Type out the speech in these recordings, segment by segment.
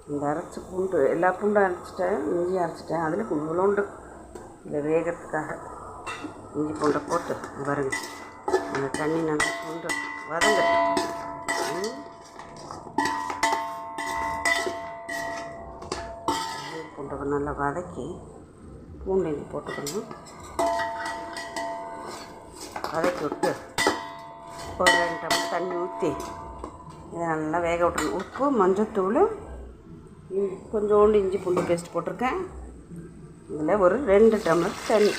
இந்த அரைச்சி பூண்டு எல்லா பூண்டும் அரைச்சிட்டேன், இஞ்சி அரைச்சிட்டேன். அதில் இவ்வளோண்டு இந்த வேகத்துக்காக இஞ்சி பூண்டை போட்டு பாருங்க, அந்த தண்ணி நல்லா பூண்டு வதங்கட்டும். பூண்டை நல்லா வதக்கி பூண்டு இஞ்சி போட்டுக்கணும். வதக்கி விட்டு ஒரு 2 டம்ளர் தண்ணி ஊற்றி இதை நல்லா வேக விட்டுருணும். உப்பு, மஞ்சத்தூள், கொஞ்சோண்டு இஞ்சி பூண்டு பேஸ்ட் போட்டிருக்கேன். இதில் ஒரு 2 டம்ளர் தண்ணி.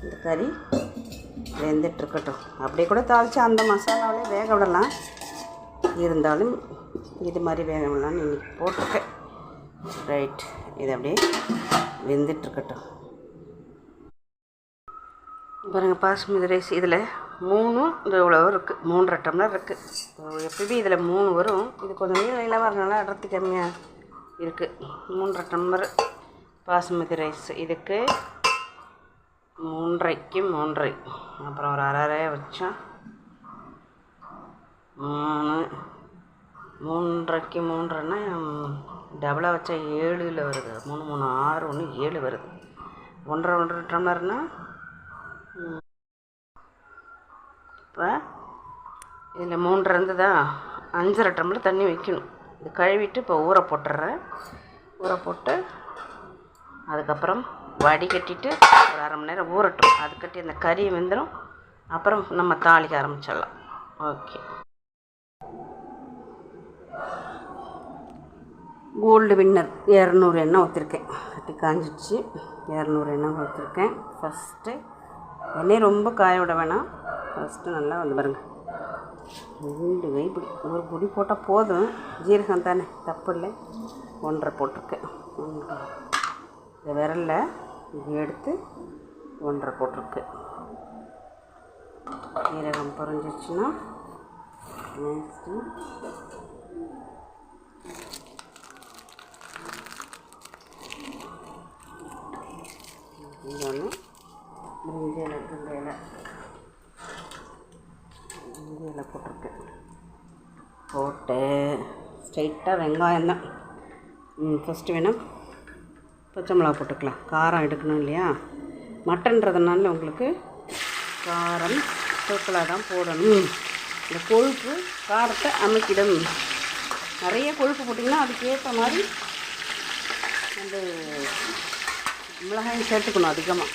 இந்த கறி வெந்துட்டுருக்கட்டும். அப்படியே கூட தாளித்து அந்த மசாலாவிலே வேக விடலாம். இருந்தாலும் இது மாதிரி வேக விடலான்னு இன்றைக்கி போட்டிருக்கேன். ரைட், இது அப்படியே வெந்துட்டுருக்கட்டும். பாருங்கள், பாஸ்மதி ரைஸ் இதில் 3 இவ்வளோ இருக்குது, 3.5 டம்ளர் இருக்குது. எப்பயுமே இதில் 3 வரும். இது கொஞ்சம் நீளம் வரனால அடர்த்தி கம்மியாக இருக்குது. 3.5 டம்ளர் பாஸ்மதி ரைஸ். இதுக்கு 3.5க்கு 3.5, அப்புறம் ஒரு அரை வச்சா 3, 3.5க்கு 3.5ன்னா டபுளாக வச்சா 7ல் வருது. 3 3 6 1 7 வருது. 1.5 டம்ளர்னால் இப்போ இதில் 3 இருந்ததா 5.5 டம்ளர் தண்ணி வைக்கணும். இது கழுவிட்டு இப்போ ஊற போட்டுடுறேன். ஊற போட்டு அதுக்கப்புறம் வடிகட்டிட்டு ஒரு 1/2 மணி நேரம் ஊறட்டும். அது கட்டி அந்த கறி வெந்துடும். அப்புறம் நம்ம தாளிக்க ஆரம்பிச்சிடலாம். ஓகே. கோல்டு வின்னர் 200 எண்ணெய் ஊற்றிருக்கேன். கட்டி காஞ்சிடுச்சு. 200 எண்ணெய் ஊற்றிருக்கேன். ஃபஸ்ட்டு எண்ணெய் ரொம்ப காய விட வேணாம். ஃபஸ்ட்டு நல்லா வந்து பாருங்கள், 2 கைப்பிடி, ஒரு பொடி போட்டால் போதும். ஜீரகம் தானே, தப்பு இல்லை. 1.5 போட்டிருக்கேன். இந்த விரலில் இது எடுத்து 1.5 போட்டிருக்கு. ஜீரகம் பொரிஞ்சிச்சுன்னா நெக்ஸ்ட்டு இன்னொன்று முருங்கை இலை, போட்டிருக்கேன். போட்டு ஸ்ட்ரைட்டாக வெங்காயம் தான். ஃபஸ்ட்டு வேணால் பச்சை மிளகா போட்டுக்கலாம். காரம் எடுக்கணும் இல்லையா? மட்டன்றதுனால உங்களுக்கு காரம் தூக்கலாக தான் போடணும். இந்த கொழுப்பு காரத்தை அமைக்கிடும். நிறைய கொழுப்பு போட்டிங்கன்னா அதுக்கேற்ற மாதிரி அந்த மிளகாயும் சேர்த்துக்கணும் அதிகமாக.